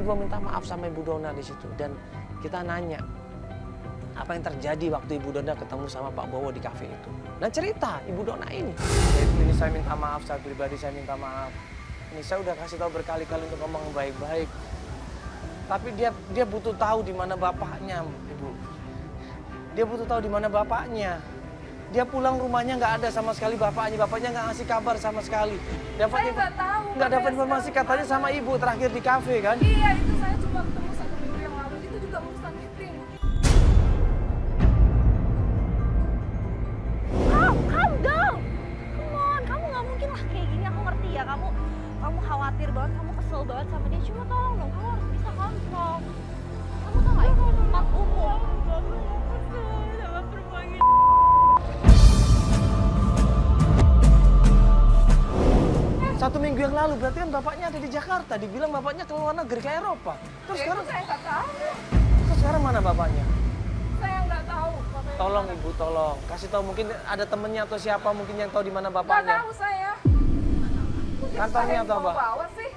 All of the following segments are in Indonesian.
Ibu minta maaf sama Ibu Dona di situ dan kita nanya apa yang terjadi waktu Ibu Dona ketemu sama Pak Bowo di kafe itu. Dan cerita Ibu Dona ini. Ini saya minta maaf, saya pribadi saya minta maaf. Ini saya udah kasih tahu berkali-kali untuk ngomong baik-baik. Tapi dia butuh tahu di mana bapaknya, Ibu. Dia butuh tahu di mana bapaknya. Dia pulang rumahnya nggak ada sama sekali bapaknya nggak ngasih kabar sama sekali. Saya nggak tahu. Nggak dapat informasi katanya sama Ibu terakhir di kafe kan? Iya, itu saya cuma ketemu 1 minggu yang lalu. Itu juga urusan meeting. Calm down. Come on, kamu nggak mungkin lah kayak gini. Aku ngerti ya, kamu khawatir banget, kamu kesel banget sama dia. Cuma tolong dong, kamu harus bisa kontrol. Kamu tau nggak itu tempat umum. Satu minggu yang lalu berarti kan bapaknya ada di Jakarta. Dibilang bapaknya ke luar negeri ke Eropa. Terus sekarang Saya nggak tahu. Terus sekarang mana bapaknya? Saya nggak tahu. Bapaknya Tolong mana. Ibu, tolong kasih tahu, mungkin ada temennya atau siapa mungkin yang tahu di mana Nggak bapaknya. tahu saya. Mungkin Kantornya saya atau apa? bawa sih.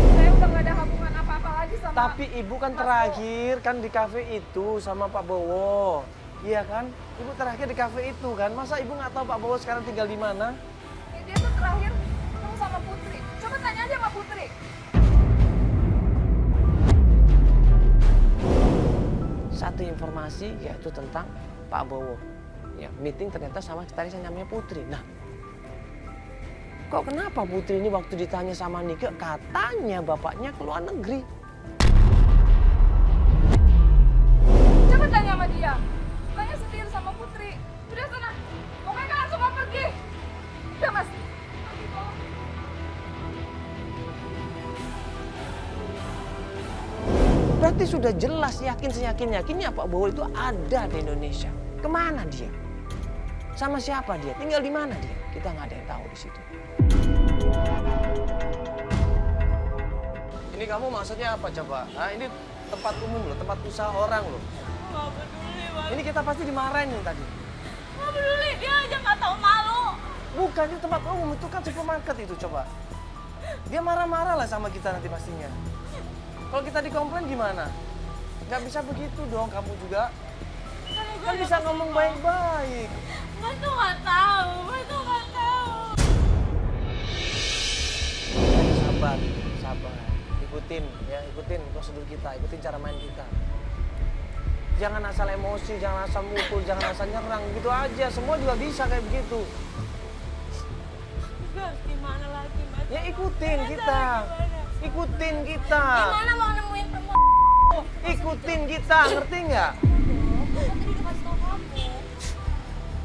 Saya udah nggak ada hubungan apa-apa lagi sama. Tapi Ibu kan Mas terakhir kan di kafe itu sama Pak Bowo. Iya kan? Ibu terakhir di kafe itu kan. Masa Ibu nggak tahu Pak Bowo sekarang tinggal di mana? Dia tuh terakhir ketemu sama Putri. Coba tanya aja sama Putri. Satu informasi yaitu tentang Pak Bowo. Ya, meeting ternyata sama tadi saya namanya Putri. Nah, kok kenapa Putri ini waktu ditanya sama Nike katanya bapaknya ke luar negeri? Coba tanya sama dia. Tanya sendiri sama Putri. Udah sana. Pokoknya kalian semua pergi. Udah Mas. Berarti sudah jelas seyakin-yakinnya Pak Bowo itu ada di Indonesia. Kemana dia? Sama siapa dia? Tinggal di mana dia? Kita nggak ada yang tahu di situ. Ini kamu maksudnya apa coba? Nah, ini tempat umum loh, tempat usaha orang loh. Nggak peduli, Bang. Ini kita pasti dimarahin nih tadi. Nggak peduli, dia aja nggak tahu malu. Bukan, itu tempat umum, itu kan supermarket itu coba. Dia marah-marah lah sama kita nanti pastinya. Kalau kita dikomplain gimana? Nggak bisa begitu dong, kamu juga. Kan bisa ngomong baik-baik. Mas tuh nggak tahu, Mas tuh nggak tahu. Sabar, sabar. Ikutin prosedur kita, ikutin cara main kita. Jangan asal emosi, jangan asal mukul, jangan asal nyerang, gitu aja. Semua juga bisa kayak begitu. Gue harus gimana lagi, Mas? Ya ikutin kita. Ikutin kita. Gimana mau nemuin semua? Ikutin kita, ngerti nggak? Aku tadi udah kasih tau kamu.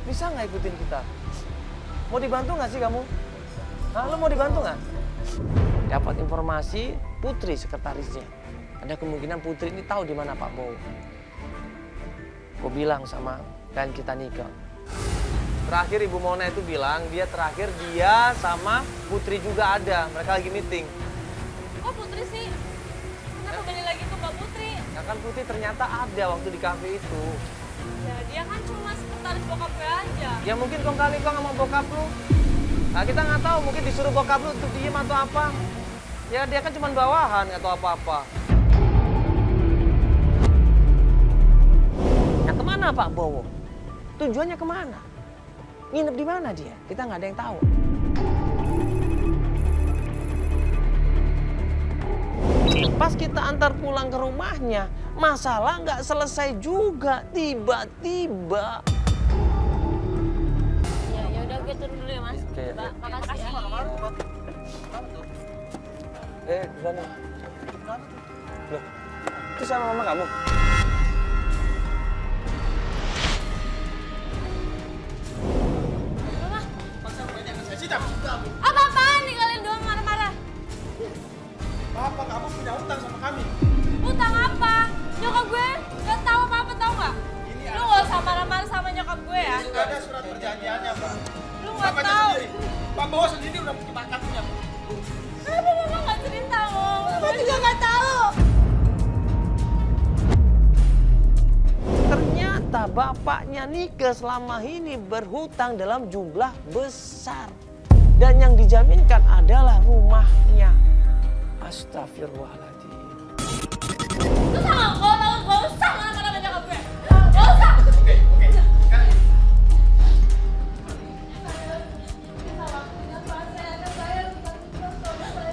Bisa nggak ikutin kita? Mau dibantu nggak sih kamu? Hah, lo mau dibantu nggak? Dapat informasi Putri sekretarisnya. Ada kemungkinan Putri ini tahu di mana Pak Bowo. Gue bilang sama klien kita Nika. Terakhir Ibu Mona itu bilang dia sama Putri juga ada. Mereka lagi meeting. Kok Putri sih? Kenapa balik lagi ke Mbak Putri? Nah kan Putri ternyata ada waktu di kafe itu. Ya dia kan cuma sekretaris bokap gue aja. Ya mungkin kong kali kong sama bokap lu. Nah kita nggak tahu, mungkin disuruh bokap lu untuk diem atau apa. Ya dia kan cuma bawahan, nggak tahu apa-apa. Nah kemana Pak Bowo? Tujuannya kemana? Nginep di mana dia? Kita nggak ada yang tahu. Pas kita antar pulang ke rumahnya, masalah nggak selesai juga, tiba-tiba. Ya udah gue turun dulu ya Mas. Oke. Mbak, makasih ya. Di sana. Loh, itu sama mama kamu? Apa-apaan nih kalian doang marah-marah? Bapak kamu punya utang sama kami. Utang apa? Nyokap gue gak tahu apa-apa, tahu nggak? Lu gak usah marah-marah sama nyokap gue ya. Sudah ada surat perjanjiannya, Pak. Lu gak Bapaknya tahu. sendiri. Pak Bowo sendiri udah kita punya. Kenapa mama gak cerita lo? Mama juga gak tahu. Ternyata bapaknya Nike selama ini berhutang dalam jumlah besar. Dan yang dijaminkan adalah rumahnya. Astagfirullahaladzim. Terus gak usah ngata-ngatain nyokap gue. Gak usah. Oke, kan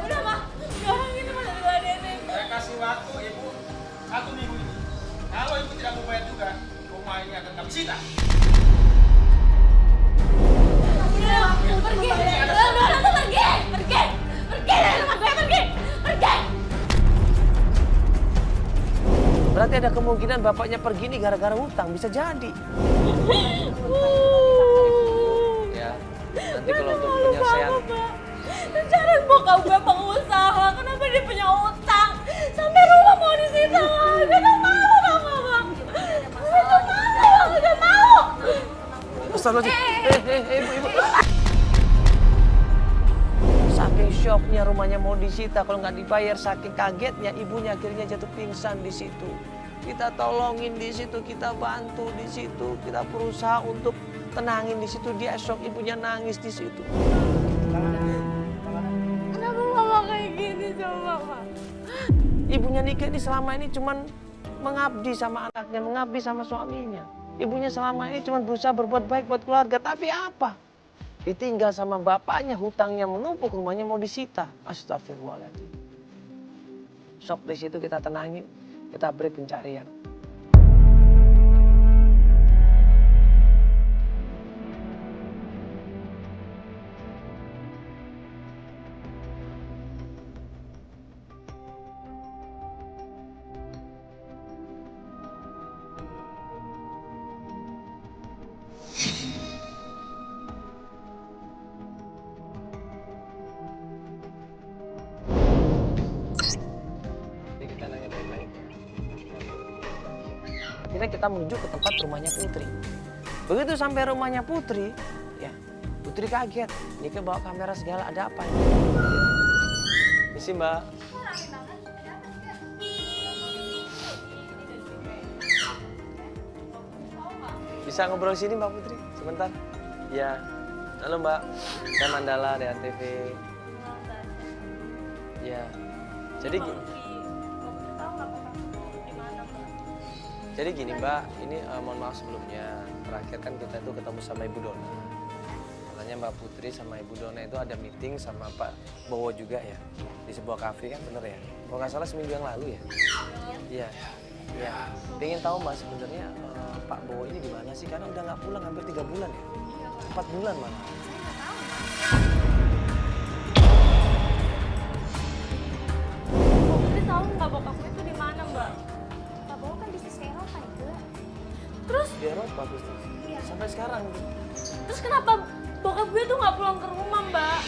Udah mah, sekarang ini mah diladenin. saya kasih waktu ibu 1 minggu ini. Kalau ibu tidak mau bayar juga, rumah ini akan kami sita. Udah, pergi. Udah, tuh pergi. Pergi dari rumah gue, pergi. Berarti ada kemungkinan bapaknya pergi nih gara-gara hutang, bisa jadi. Ya, nanti kalau untuk penyelesaian Secara bokap gue pengusaha, kenapa dia punya utang? Sampai rumah mau disita. Gue tuh malu tau gak bang? Gue tuh malu. Astagfirullahaladzim. Ibu. Saking shocknya rumahnya mau disita, kalau nggak dibayar, saking kagetnya ibunya akhirnya jatuh pingsan di situ. Kita tolongin di situ, kita bantu di situ, kita berusaha untuk tenangin di situ. Dia shock, ibunya nangis di situ. Kenapa mama kayak gini coba pak? Ibunya Nika ini selama ini cuman mengabdi sama anaknya, mengabdi sama suaminya. Ibunya selama ini cuman berusaha berbuat baik buat keluarga, tapi apa? Ditinggal sama bapaknya, hutangnya menumpuk, rumahnya mau disita. Astagfirullahaladzim. Shock di situ, kita tenangin, kita beri pencarian. Akhirnya kita menuju ke tempat rumahnya Putri. Begitu sampai rumahnya Putri, ya Putri kaget. Nika bawa kamera segala, ada apa ini? Misi Mbak. Bisa ngobrol sini Mbak Putri, sebentar? Ya, halo Mbak, saya Mandala dari ANTV. Ya, jadi gini Mbak, ini mohon maaf sebelumnya. Terakhir kan kita itu ketemu sama Ibu Dona. Katanya Mbak Putri sama Ibu Dona itu ada meeting sama Pak Bowo juga ya, di sebuah kafe kan, bener ya? Kalau nggak salah seminggu yang lalu ya? Iya. Ya, pengen tahu Mbak sebenarnya Pak Bowo ini di mana sih? Karena udah nggak pulang hampir 3 bulan ya? 4 bulan malah. Putri tahu nggak bokap gue itu di mana mbak? Pak Bowo kan bisnis ke Eropa itu. Terus Di Eropa bisnis. Iya. Sampai sekarang. kenapa bokap gue tuh nggak pulang ke rumah mbak?